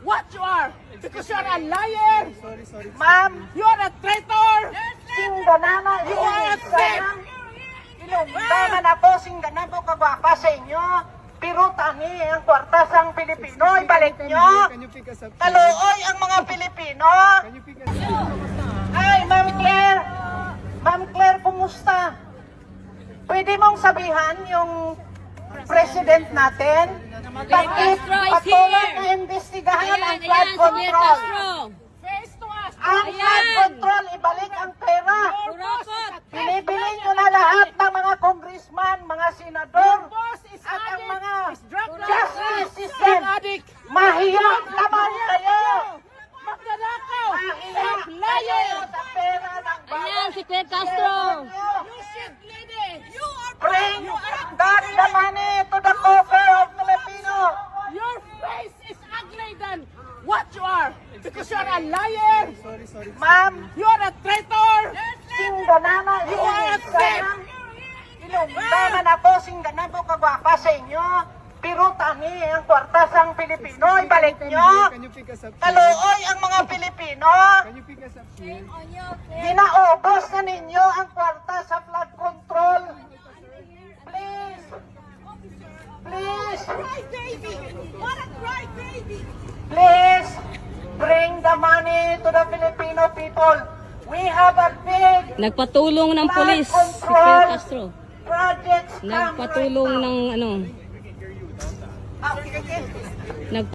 what you are. Because you're a liar. Ma'am, You're a traitor. singganana, You are a thief. Ilungdaman ako, singganan ko kagwapa sa inyo. Pero tani, ang kwarta sang Pilipino, ibalik nyo. Kaluoy ang mga Pilipino. Ay, Ma'am Claire. Ma'am Claire, kumusta? Pwede mong sabihan yung president natin? Bakit patuloy na imbestigahan ang flood control? Face to us. Ang flood control, ibalik ang pera. Binibili nyo na lahat ng mga congressman, mga senador, Boss is at ang addict. mga Is drug justice system. addict. Mahiyang naman kayo. Magnanakaw. Mahiya Liar. kayo sa pera ng Ayan, si Claire Castro. You shit lady. You are Bring back the money to the coffers of Filipino. Your face is ugly than what you are. Because you're a liar. Ma'am, You're a traitor. singganana, You are a thief. Ilungdaman ako, singganan ko kagwapa sa inyo. Pero tani, ang kwarta sang Pilipino, ibalik nyo. Kaluoy ang mga Pilipino. Ginaubos na ninyo ang kwarta sa flood control. Please. Please. Crybaby. What a crybaby. Please bring the money to the Filipino people. We have a big Nagpatulong ng flood polis si control Claire Castro. projects come Nagpatulong right now. ng ano. Okay.